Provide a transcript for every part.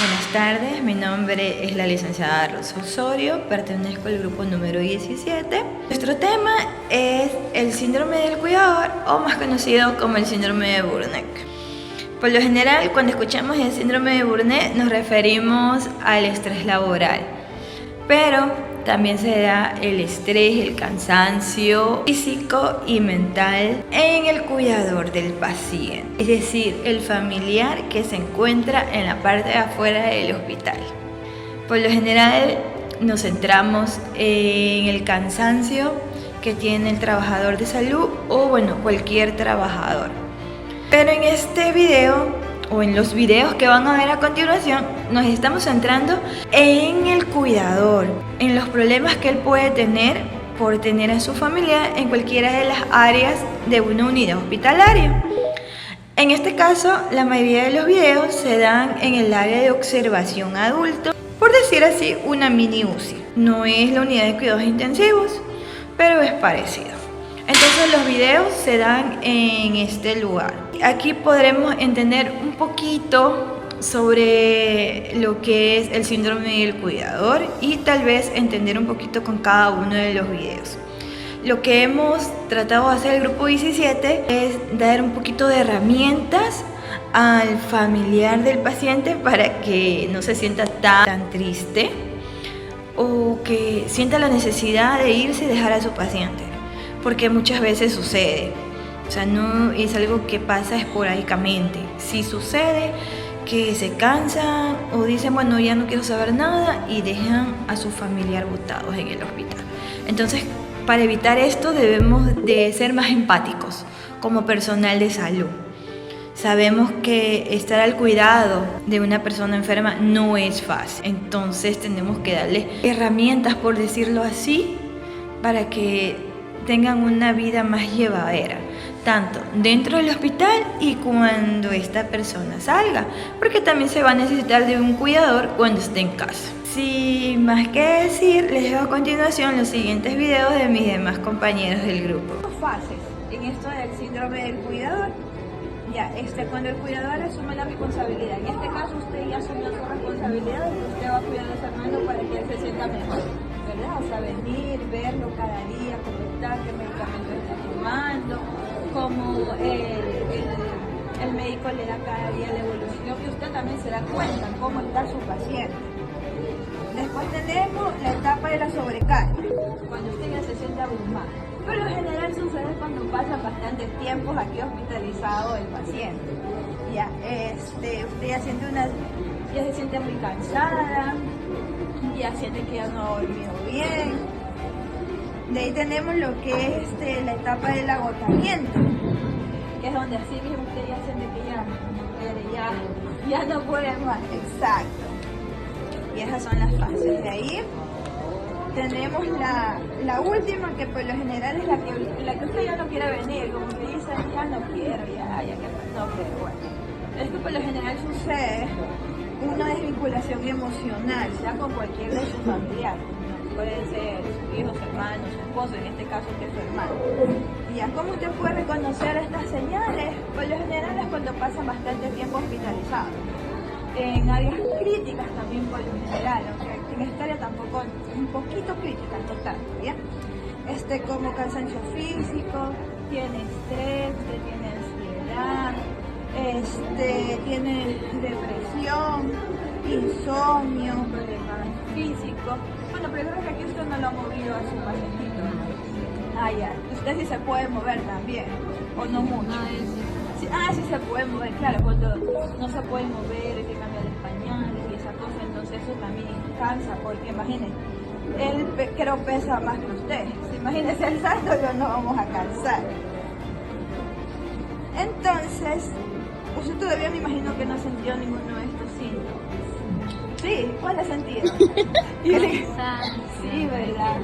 Buenas tardes, mi nombre es la licenciada Rosa Osorio, pertenezco al grupo número 17. Nuestro tema es el síndrome del cuidador, o más conocido como el síndrome de Burnet. Por lo general, cuando escuchamos el síndrome de Burnet nos referimos al estrés laboral, pero también se da el estrés, el cansancio físico y mental en el cuidador del paciente, es decir, el familiar que se encuentra en la parte de afuera del hospital. Por lo general nos centramos en el cansancio que tiene el trabajador de salud o cualquier trabajador. Pero en este video o en los videos que van a ver a continuación, nos estamos centrando en el cuidador, en los problemas que él puede tener por tener a su familia en cualquiera de las áreas de una unidad hospitalaria. En este caso, la mayoría de los videos se dan en el área de observación adulto, por decir así, una mini UCI. No es la unidad de cuidados intensivos, pero es parecido. Entonces los videos se dan en este lugar. Aquí podremos entender un poquito sobre lo que es el síndrome del cuidador y tal vez entender un poquito con cada uno de los videos. Lo que hemos tratado de hacer el grupo 17 es dar un poquito de herramientas al familiar del paciente para que no se sienta tan triste o que sienta la necesidad de irse y dejar a su paciente. Porque muchas veces sucede, o sea, no es algo que pasa esporádicamente. Si sucede que se cansan o dicen, bueno, ya no quiero saber nada y dejan a su familiar botados en el hospital. Entonces, para evitar esto debemos de ser más empáticos como personal de salud. Sabemos que estar al cuidado de una persona enferma no es fácil, entonces tenemos que darle herramientas, por decirlo así, para que tengan una vida más llevadera, tanto dentro del hospital y cuando esta persona salga, porque también se va a necesitar de un cuidador cuando esté en casa. Sin más que decir, les dejo a continuación los siguientes videos de mis demás compañeros del grupo. Fases en esto del síndrome del cuidador. Cuando el cuidador asume la responsabilidad, en este caso usted ya asumió su responsabilidad y usted va a cuidar a su hermano para que él se sienta mejor, ¿verdad? O sea, venir, verlo cada día, cómo está, qué medicamento está tomando, cómo el médico le da cada día la evolución y usted también se da cuenta cómo está su paciente. Después tenemos la etapa de la sobrecarga, cuando usted ya se siente abrumado. Por lo general sucede cuando pasa bastante tiempo aquí hospitalizado el paciente. Usted ya se siente muy cansada, ya siente que ya no ha dormido bien. De ahí tenemos lo que es la etapa del agotamiento, que es donde así mismo usted ya siente que ya no puede más. Exacto. Y esas son las fases. De ahí tenemos la última, que por lo general es la que usted ya no quiere venir, como que dice, ya no quiero, ya que no, pero bueno. Esto por lo general sucede una desvinculación emocional, sea con cualquier de sus familiares, ¿no? Pueden ser sus hijos, hermanos, su esposo, en este caso que es su hermano. ¿Cómo usted puede reconocer estas señales? Por lo general es cuando pasan bastante tiempo hospitalizados. En áreas críticas también por lo general, aunque en esta área tampoco, un poquito crítica, no tanto, ¿bien? Como cansancio físico, tiene estrés, tiene ansiedad, tiene depresión, insomnio, problemas físicos. Bueno, pero creo que aquí usted no lo ha movido a su pacientito. Usted sí se puede mover también, o no mucho. Sí se puede mover, claro, cuando no se puede mover, hay que cambiar de pañales y esa cosa, entonces eso también cansa, porque imagínense, él creo pesa más que usted, imagínense el salto, no vamos a cansar. Entonces, usted todavía me imagino que no sintió ninguno de estos síntomas. Sí, ¿cuál ha sentido? Sí, ¿verdad?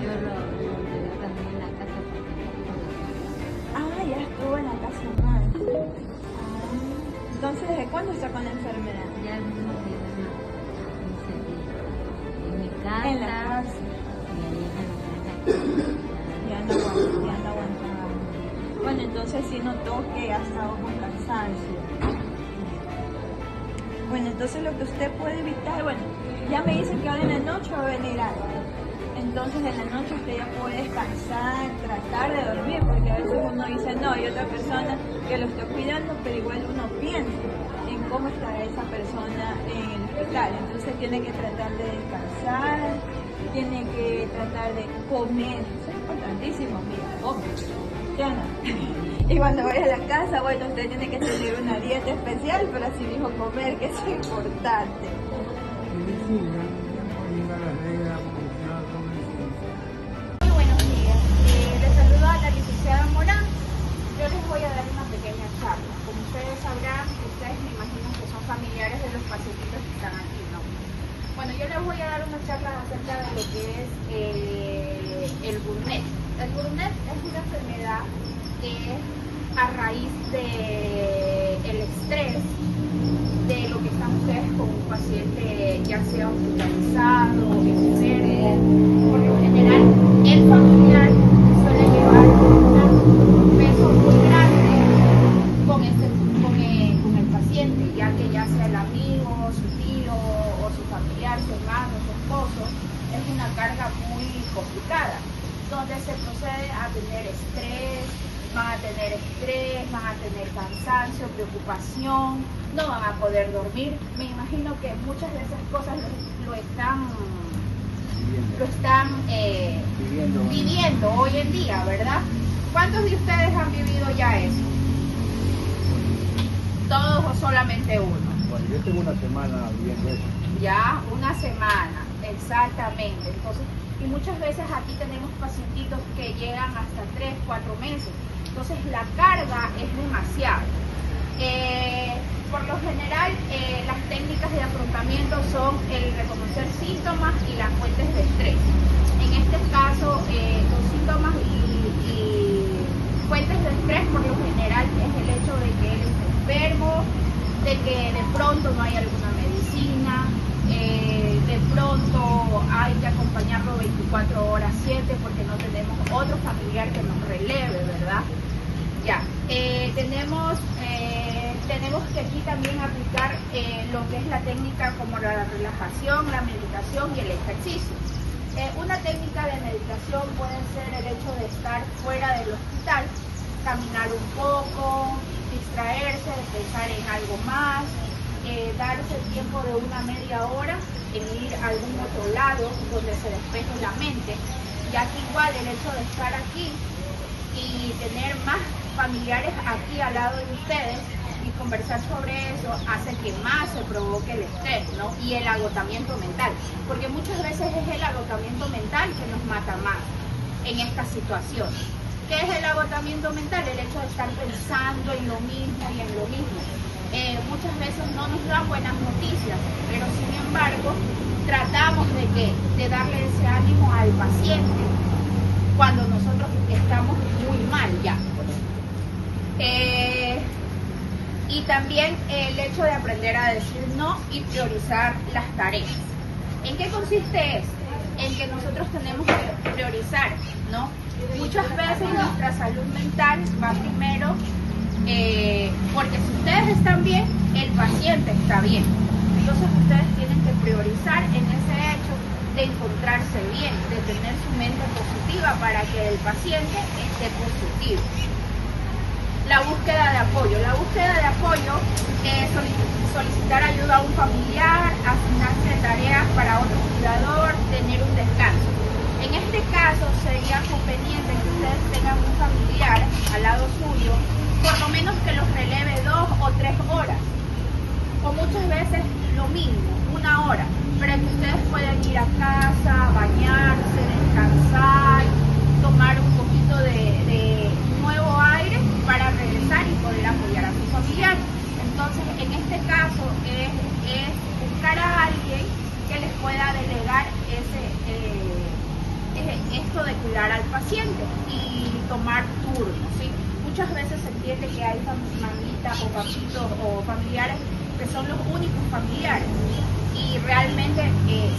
Ya estuvo en la casa más. Entonces, ¿desde cuándo está con la enfermedad? Ya en mi casa. En la casa. Ya no aguantaba. Bueno, entonces sí notó que ha estado con cansancio. Bueno, entonces lo que usted puede evitar, bueno, ya me dicen que ahora en la noche va a venir algo. Entonces en la noche usted ya puede descansar, tratar de dormir, porque a veces uno dice no, hay otra persona que lo está cuidando, pero igual uno piensa en cómo estará esa persona en el hospital. Entonces tiene que tratar de descansar, tiene que tratar de comer, eso es importantísimo, mira, comer. Ya no. Y cuando vaya a la casa, bueno, usted tiene que tener una dieta especial, pero así mismo comer, que es importante. Muy buenos días. Les saludo a la licenciada Morán. Yo les voy a dar una pequeña charla. Como ustedes sabrán, ustedes me imagino que son familiares de los pacientitos que están aquí, ¿no? Bueno, yo les voy a dar una charla acerca de lo que es el Burnet. El Burnet es una enfermedad que es a raíz del estrés, de lo que están ustedes con un paciente ya sea hospitalizado, enfermo. Por lo general, el familiar suele llevar un peso muy grande con el paciente, ya que ya sea el amigo, su tío o su familiar, su hermano, su esposo, es una carga muy complicada, donde se procede a tener estrés, van a tener cansancio, preocupación, no van a poder dormir. Me imagino que muchas de esas cosas lo están viviendo hoy en día, ¿verdad? ¿Cuántos de ustedes han vivido ya eso? ¿Todos o solamente uno? Bueno, yo tengo una semana viviendo eso. Ya, una semana, exactamente. Entonces, y muchas veces aquí tenemos pacientitos que llegan hasta 3, 4 meses. Entonces la carga es demasiado. Por lo general, las técnicas de afrontamiento son el reconocer síntomas y las fuentes de estrés. En este caso, los síntomas y fuentes de estrés por lo general es el hecho de que él está enfermo, de que de pronto no hay alguna medicina, de pronto hay que acompañarlo 24 horas 7 porque no tenemos otro familiar que nos releve, ¿verdad? Ya, tenemos que aquí también aplicar lo que es la técnica como la relajación, la meditación y el ejercicio. Una técnica de meditación puede ser el hecho de estar fuera del hospital, caminar un poco, distraerse, pensar en algo más, darse el tiempo de una media hora en ir a algún otro lado donde se despeje la mente, ya que igual el hecho de estar aquí y tener más familiares aquí al lado de ustedes y conversar sobre eso hace que más se provoque el estrés, ¿no? Y el agotamiento mental, porque muchas veces es el agotamiento mental que nos mata más en esta situación. ¿Qué es el agotamiento mental? El hecho de estar pensando en lo mismo y en lo mismo. Muchas veces no nos dan buenas noticias, pero sin embargo tratamos de darle ese ánimo al paciente cuando nosotros estamos muy mal ya. Y también el hecho de aprender a decir no y priorizar las tareas. ¿En qué consiste eso? En que nosotros tenemos que priorizar, ¿no? Muchas veces nuestra salud mental va primero, porque si ustedes están bien, el paciente está bien. Entonces ustedes tienen que priorizar en ese hecho de encontrarse bien, de tener su mente positiva para que el paciente esté positivo. La búsqueda de apoyo. La búsqueda de apoyo es solicitar ayuda a un familiar, asignarse tareas para otro cuidador, tener un descanso. En este caso sería conveniente que ustedes tengan un familiar al lado suyo, por lo menos que los releve 2 o 3 horas, o muchas veces lo mínimo, 1 hora, para que ustedes puedan ir a casa, bañarse, descansar, tomar un poquito de nuevo aire para regresar y poder apoyar a su familiar. Entonces, en este caso es buscar a alguien que les pueda delegar esto de cuidar al paciente y tomar turnos, ¿sí? Muchas veces se entiende que hay mamitas o papitos o familiares que son los únicos familiares y realmente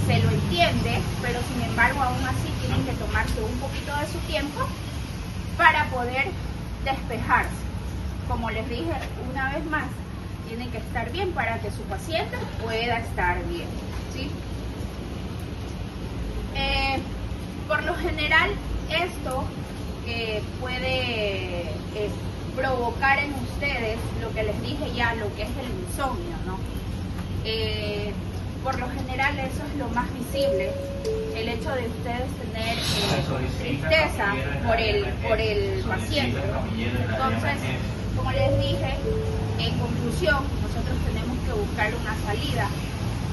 se lo entiende, pero sin embargo aún así tienen que tomarse un poquito de su tiempo para poder despejarse. Como les dije una vez más, tiene que estar bien para que su paciente pueda estar bien, ¿sí? Por lo general, esto puede provocar en ustedes lo que les dije ya, lo que es el insomnio, ¿no? Por lo general eso es lo más visible, el hecho de ustedes tener tristeza por el paciente. Entonces, como les dije, en conclusión, nosotros tenemos que buscar una salida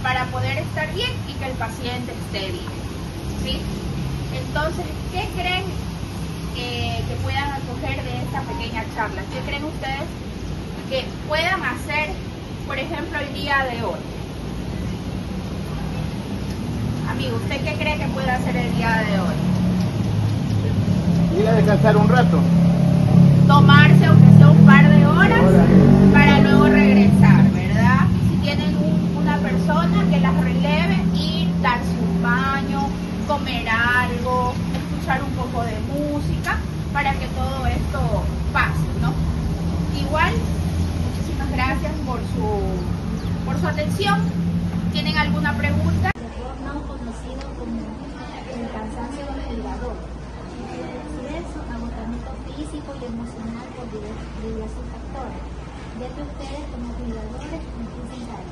para poder estar bien y que el paciente esté bien, ¿sí? Entonces, ¿qué creen que puedan acoger de esta pequeña charla? ¿Qué creen ustedes que puedan hacer, por ejemplo, el día de hoy? Amigo, ¿usted qué cree que puede hacer el día de hoy? Ir a descansar un rato. Tomarse aunque sea un par de horas para luego regresar, ¿verdad? Si tienen una persona que las releve, ir, darse un baño, comer algo, escuchar un poco de música para que todo esto pase, ¿no? Igual, muchísimas gracias por su atención. ¿Tienen alguna pregunta? No conocido como el cansancio ventilador. Quiere decir eso, agotamiento físico y emocional por diversos factores, ya que ustedes como cuidadores empiezan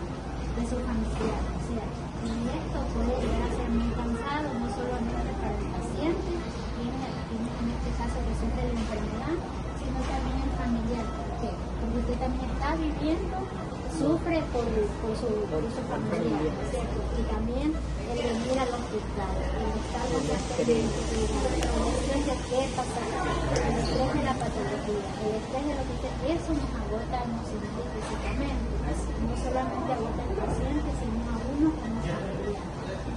de sus familiares, ¿cierto? Y esto puede llegar a ser muy cansado, no solamente para el paciente, quien en este caso que sufre de la enfermedad, sino también el familiar. ¿Por qué? Porque usted también está viviendo, sufre por su familiar, ¿cierto? Y también el venir al hospital, el estar con las el estrés de qué pasar, el estrés de la patología, el estrés de lo que usted, eso nos agota emocional y físicamente. No solamente agota al paciente, sino a uno como familiar.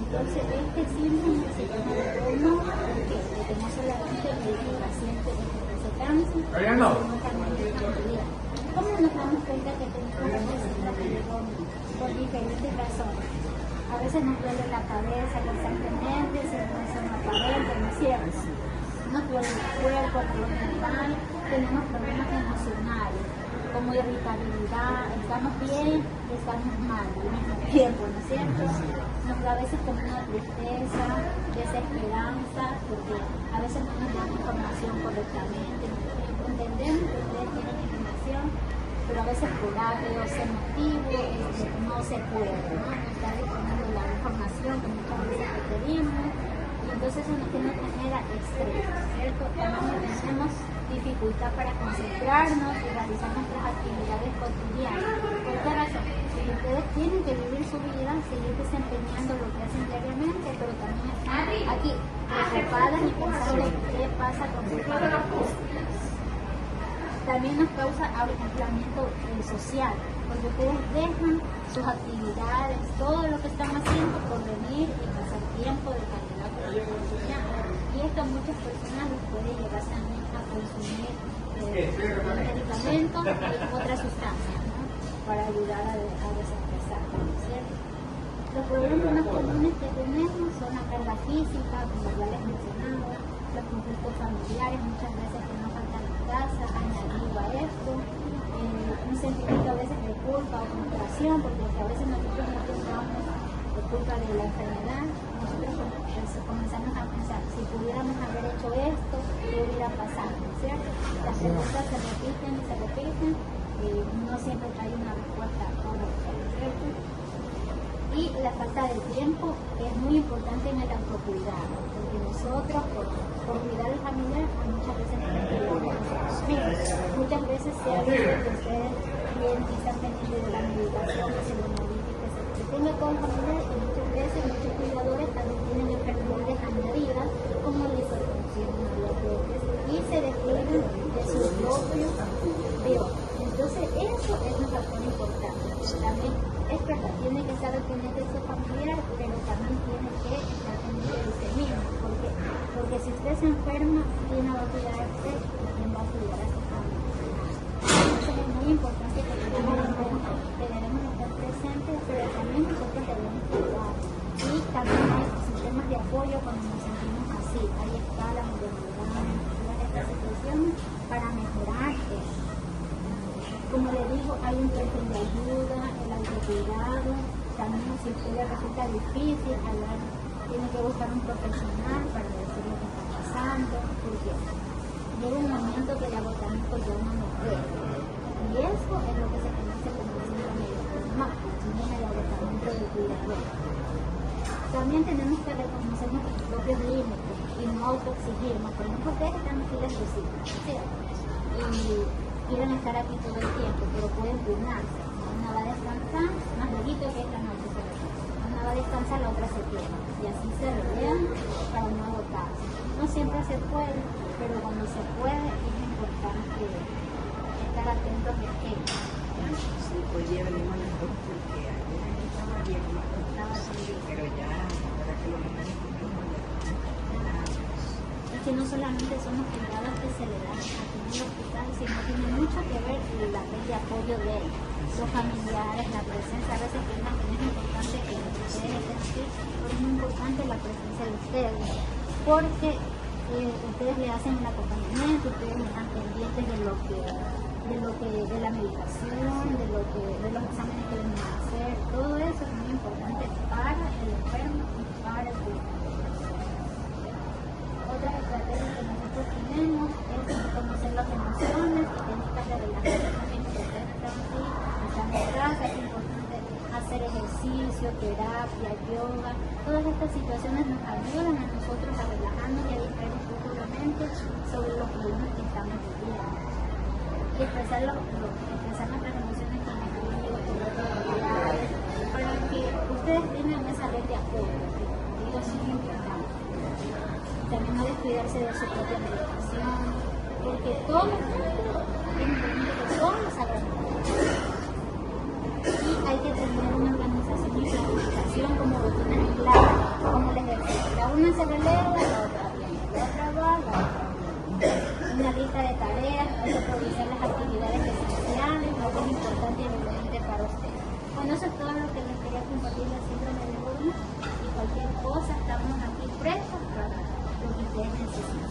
Entonces, este síndrome se llama de burno porque no solamente el paciente se cansa, sino también el familiar. ¿Cómo nos damos cuenta que tenemos este síndrome de burno? Por diferentes razones. A veces nos duele la cabeza constantemente, se nos aparente, ¿no es cierto? Nos duele el cuerpo, el mental, tenemos problemas emocionales, como irritabilidad, estamos bien y estamos mal al mismo tiempo, ¿no es cierto? Nos da a veces como una tristeza, desesperanza, porque a veces no nos dan información correctamente. Entendemos que ustedes tienen información, pero a veces por hábitos, emotivos, no se puede, ¿no? No está disponible la información que muchas veces requerimos, y entonces eso nos genera estrés, ¿cierto? También tenemos dificultad para concentrarnos y realizar nuestras actividades cotidianas. ¿Por qué razón? Porque ustedes tienen que vivir su vida, seguir desempeñando lo que hacen diariamente, pero también están aquí preocupadas y pensando qué pasa con sus familias. También nos causa aislamiento social, porque ustedes dejan sus actividades, todo lo que están haciendo por venir y pasar tiempo de calidad con los estudiantes. Y esto a muchas personas les puede llegar también a consumir medicamentos y otras sustancias, ¿no? Para ayudar a desestresar, ¿cierto? Los problemas más comunes que tenemos son la carga física, como ya les mencionaba, los conflictos familiares, muchas veces que nos faltan en casa, añadido a esto, un sentimiento a veces de culpa o frustración, porque a veces nosotros no pensamos por culpa de la enfermedad, nosotros comenzamos a pensar, si pudiéramos haber hecho esto, ¿qué hubiera pasado? ¿Cierto? Las preguntas se repiten y se repiten, no siempre hay una respuesta correcta, ¿cierto? Y la falta de tiempo es muy importante en el autocuidado, porque nosotros, por cuidar al familiar, muchas veces nos cuidamos a nosotros mismos. Muchas veces se ha visto que ustedes bien quizás pendientes de la medicación, que se lo modifique, que se tenga todo el familiar, y muchas veces muchos cuidadores también tienen enfermedades añadidas, como la hipertensión, la diabetes, y se descuidan de su propio bioma. Entonces, eso es un factor importante. También es verdad, tiene que estar pendiente de su familiar, pero también tiene que estar pendiente de usted mismo. Porque si usted se enferma, ¿quién va a cuidar a usted? ¿Quién va a cuidar a su familia? Entonces es muy importante que tengamos en cuenta que debemos estar presentes, pero también nosotros debemos cuidar. Y también hay sistemas de apoyo cuando nos sentimos así. Hay escalas donde nos dan todas estas situaciones para mejorar eso. Como le digo, hay un perfil de ayuda, el autocuidado, también si a usted le resulta difícil hablar, tiene que buscar un profesional para decir lo que está pasando, porque llega un momento que el agotamiento ya uno no puede. Y eso es lo que se conoce como el síndrome del burnout, el síndrome de agotamiento del cuidador. También tenemos que reconocer nuestros propios límites y no autoexigirnos, por ejemplo, ustedes están aquí las visitas, ¿cierto? Y quieren estar aquí todo el tiempo, pero pueden turnarse. Una va a descansar, más larguito que esta noche se regresa. Una va a descansar, la otra se queda. Y así se rodean para no agotarse. No siempre se puede, pero cuando se puede es importante estar atentos a aquello. Sí, pues llevaremos las dos porque ayer estaba bien, estaba así, pero ya, ahora que lo menos Es que no solamente son los cuidados que se le dan aquí en el hospital, sino tiene mucho que ver la red de apoyo de él, los familiares, la presencia. A veces piensan que no es importante que ustedes estén aquí, pero es muy importante la presencia de ustedes, porque ustedes le hacen el acompañamiento, ustedes están pendientes de la medicación, de los exámenes que vienen a hacer. Todo eso es muy importante para el enfermo y para el cuidador. Otra estrategia que nosotros tenemos es conocer las emociones y técnicas de relajación. También que ustedes están aquí, están en casa, es importante hacer ejercicio, terapia, yoga. Todas estas situaciones nos ayudan a nosotros a relajarnos y a distraer un poco la mente sobre los problemas que estamos viviendo. Y expresar nuestras emociones con amigos, con otros familiares, para que ustedes tengan esa red de apoyo. Eso es muy importante. También no descuidarse de su propia medicación, porque todo es importante que todos hagamos. Y hay que tener una organización y planificación como rutinas claras, como el ejercicio. La una se releva, la otra viene, la otra va, la otra viene. Una lista de tareas, hay que priorizar las actividades esenciales, lo que es importante y relevante para ustedes. Bueno, eso es todo lo que les quería compartir del síndrome de Burnout, y cualquier cosa estamos aquí prestos para lo que ustedes necesitan.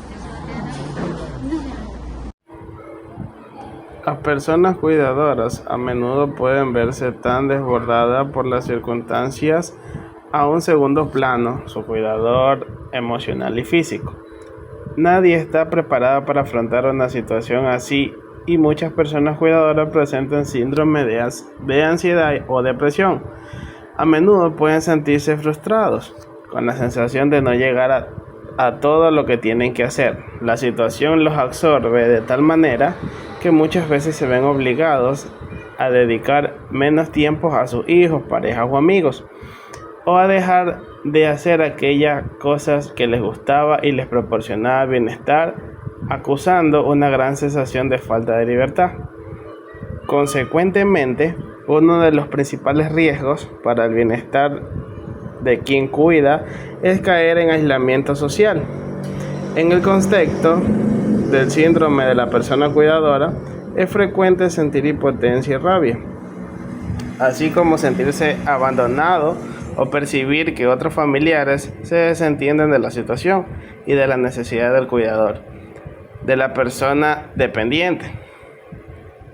Nos vemos. Las personas cuidadoras a menudo pueden verse tan desbordadas por las circunstancias a un segundo plano, su cuidador emocional y físico. Nadie está preparado para afrontar una situación así y muchas personas cuidadoras presentan síndrome de ansiedad o depresión. A menudo pueden sentirse frustrados, con la sensación de no llegar a todo lo que tienen que hacer. La situación los absorbe de tal manera que muchas veces se ven obligados a dedicar menos tiempo a sus hijos, parejas o amigos, o a dejar de hacer aquellas cosas que les gustaba y les proporcionaba bienestar, acusando una gran sensación de falta de libertad. Consecuentemente, uno de los principales riesgos para el bienestar de quien cuida es caer en aislamiento social. En el contexto del síndrome de la persona cuidadora, es frecuente sentir impotencia y rabia, así como sentirse abandonado o percibir que otros familiares se desentienden de la situación y de la necesidad del cuidador, de la persona dependiente.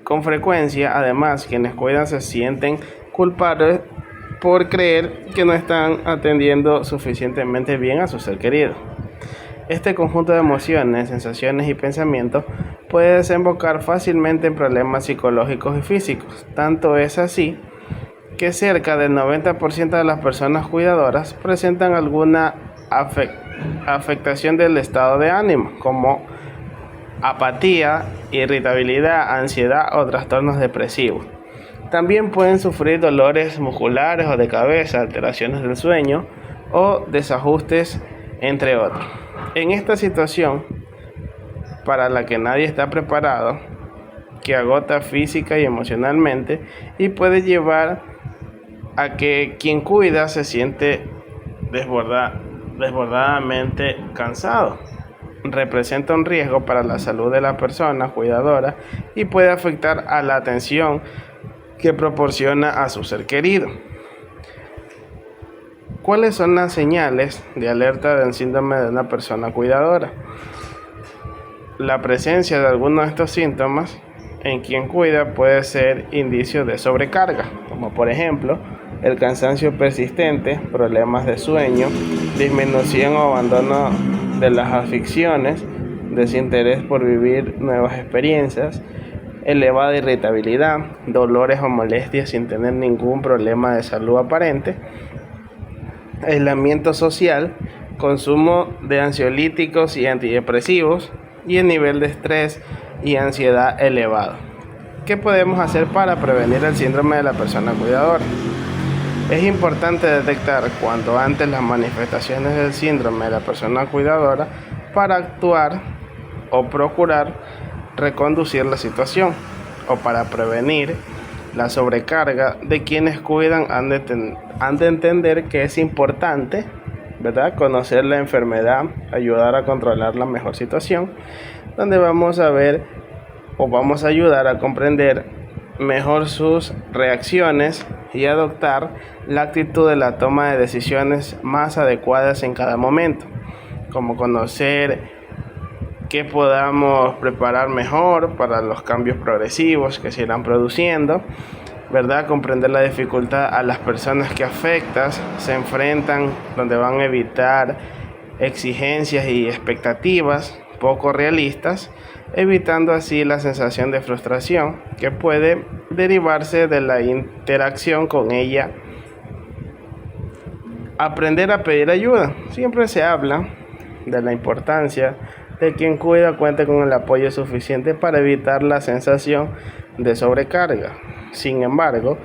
Con frecuencia, además, quienes cuidan se sienten culpables por creer que no están atendiendo suficientemente bien a su ser querido. Este conjunto de emociones, sensaciones y pensamientos puede desembocar fácilmente en problemas psicológicos y físicos. Tanto es así que cerca del 90% de las personas cuidadoras presentan alguna afectación del estado de ánimo, como apatía, irritabilidad, ansiedad o trastornos depresivos. También pueden sufrir dolores musculares o de cabeza, alteraciones del sueño o desajustes, entre otros. En esta situación, para la que nadie está preparado, que agota física y emocionalmente y puede llevar a que quien cuida se siente desbordadamente cansado. Representa un riesgo para la salud de la persona cuidadora y puede afectar a la atención que proporciona a su ser querido. ¿Cuáles son las señales de alerta del síndrome de una persona cuidadora? La presencia de algunos de estos síntomas en quien cuida puede ser indicio de sobrecarga, como por ejemplo el cansancio persistente, problemas de sueño, disminución o abandono de las aficiones, desinterés por vivir nuevas experiencias, elevada irritabilidad, dolores o molestias sin tener ningún problema de salud aparente, aislamiento social, consumo de ansiolíticos y antidepresivos y el nivel de estrés y ansiedad elevado. ¿Qué podemos hacer para prevenir el síndrome de la persona cuidadora? Es importante detectar cuanto antes las manifestaciones del síndrome de la persona cuidadora para actuar o procurar reconducir la situación, o para prevenir la sobrecarga de quienes cuidan. Han de entender que es importante, ¿verdad?, conocer la enfermedad, ayudar a controlar la mejor situación, donde vamos a ver o vamos a ayudar a comprender mejor sus reacciones y adoptar la actitud de la toma de decisiones más adecuadas en cada momento, como conocer qué podamos preparar mejor para los cambios progresivos que se irán produciendo, ¿verdad? Comprender la dificultad a las personas que afectas se enfrentan, donde van a evitar exigencias y expectativas poco realistas, evitando así la sensación de frustración que puede derivarse de la interacción con ella. Aprender a pedir ayuda. Siempre se habla de la importancia de quien cuida cuente con el apoyo suficiente para evitar la sensación de sobrecarga. Sin embargo,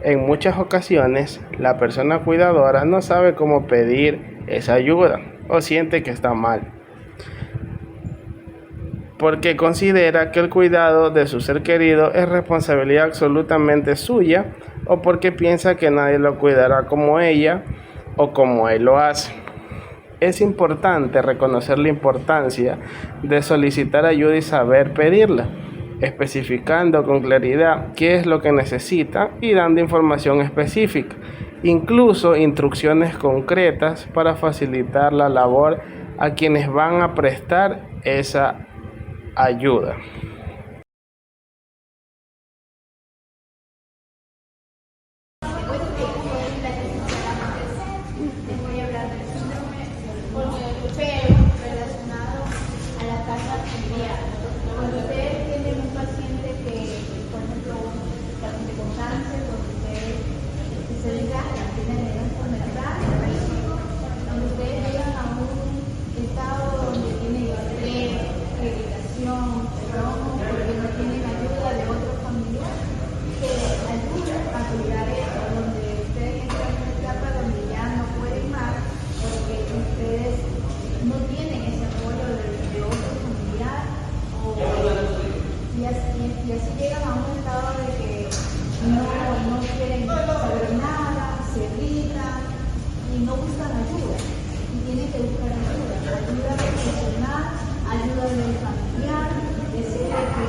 en muchas ocasiones la persona cuidadora no sabe cómo pedir esa ayuda o siente que está mal, porque considera que el cuidado de su ser querido es responsabilidad absolutamente suya, o porque piensa que nadie lo cuidará como ella o como él lo hace. Es importante reconocer la importancia de solicitar ayuda y saber pedirla, especificando con claridad qué es lo que necesita y dando información específica, incluso instrucciones concretas para facilitar la labor a quienes van a prestar esa ayuda. Les voy a hablar del síndrome relacionado a la casa familiar. Cuando ustedes tienen un paciente que, por ejemplo, un paciente con cáncer, cuando ustedes se desgastan, tienen una enfermedad física, cuando ustedes llegan a un estado donde tienen estrés, irritación, porque no tienen ayuda de otro familiar que ayuda a cuidar eso, donde ustedes entran en una etapa donde ya no pueden más, porque ustedes no tienen ese apoyo de otro familiar, y así llegan a un estado de que no quieren saber nada, se irritan y no buscan ayuda, y tienen que buscar ayuda profesional, ayuda del familiar, decirle que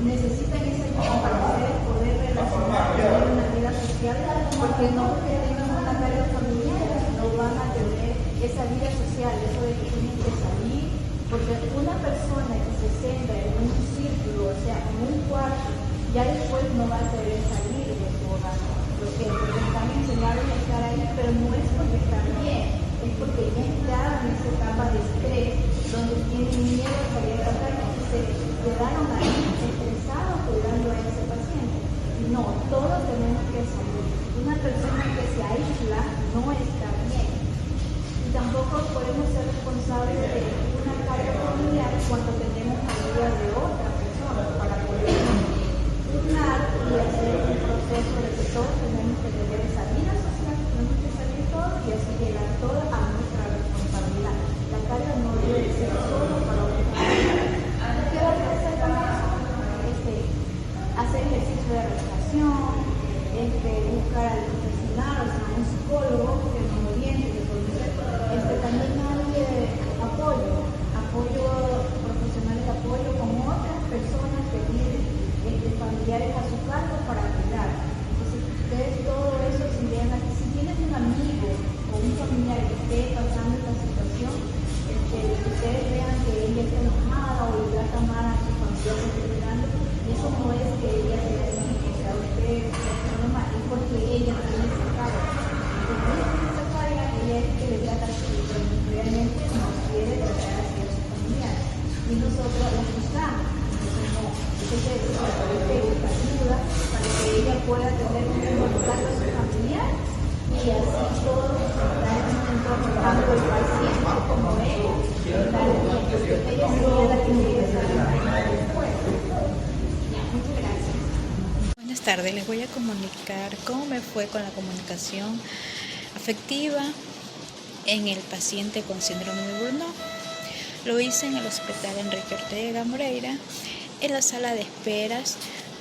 necesitan esa ayuda para poder relacionar, tener una vida social, porque no porque tengan una carga familiar no van a tener esa vida social, eso de que tienen que salir, porque una persona que se centra en un círculo, o sea, en un cuarto, ya después no va a querer salir de su hogar, porque están enseñados a estar ahí, pero no es porque están bien, es porque ya entraron en esa etapa de estrés, donde tienen miedo a salir a la calle y se quedaron ahí estresados cuidando a ese paciente. No, todos tenemos que salir. Una persona que se aísla no está bien. Y tampoco podemos ser responsables de una carga familiar cuando tenemos ayuda de otra persona para poder turnar y hacer un proceso de que todos tenemos que tener esa vida social, tenemos que salir todos y así llegar todos a nuestra responsabilidad. La carga no debe ser solo para otra persona. ¿Qué vas a hacer con eso? Hacer ejercicio de relajación, buscar al profesional, o sea, un psicólogo que nos oriente, que también hay apoyo profesional de apoyo con otras personas que tienen familiares a su cargo para cuidar. Entonces, ustedes todo eso, si tienen un amigo o un familiar que esté pasando esta situación, ustedes vean que ella está enojada o le trata mal a su familiar, eso no es todos están en un entorno tanto el paciente como ellos están quietos. Ellos son las que empiezan después. Muchas gracias. Buenas tardes, les voy a comunicar cómo me fue con la comunicación afectiva en el paciente con síndrome de Burnout. Lo hice en el Hospital Enrique Ortega Moreira, en la sala de esperas,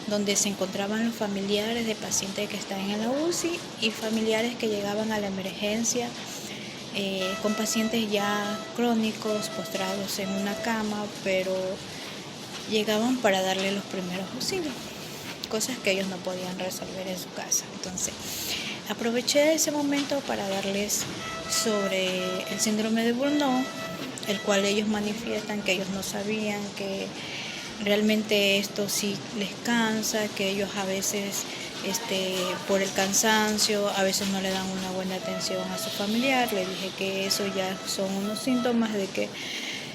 donde se encontraban los familiares de pacientes que están en la UCI y familiares que llegaban a la emergencia con pacientes ya crónicos, postrados en una cama, pero llegaban para darle los primeros auxilios, cosas que ellos no podían resolver en su casa. Entonces, aproveché ese momento para darles sobre el síndrome de Burnout, el cual ellos manifiestan que ellos no sabían, que realmente esto sí les cansa, que ellos a veces por el cansancio a veces no le dan una buena atención a su familiar. Le dije que eso ya son unos síntomas de que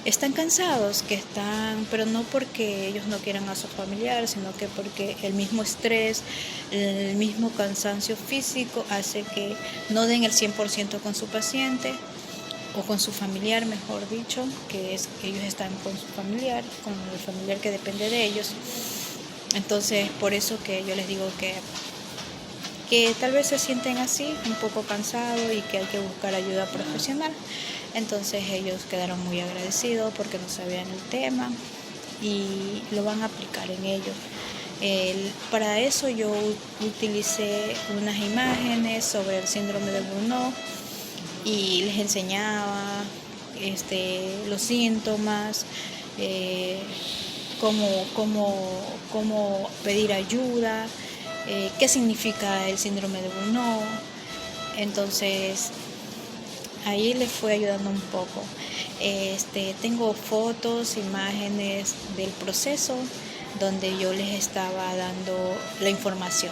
están cansados, pero no porque ellos no quieran a su familiar, sino que porque el mismo estrés, el mismo cansancio físico hace que no den el 100% con su paciente o con su familiar, mejor dicho, que es que ellos están con su familiar, con el familiar que depende de ellos. Entonces, por eso que yo les digo que tal vez se sienten así, un poco cansados y que hay que buscar ayuda profesional. Entonces ellos quedaron muy agradecidos porque no sabían el tema y lo van a aplicar en ellos. Para eso yo utilicé unas imágenes sobre el síndrome de Burnout y les enseñaba los síntomas, cómo pedir ayuda, qué significa el síndrome de Burnout. Entonces, ahí les fue ayudando un poco. Tengo fotos, imágenes del proceso donde yo les estaba dando la información.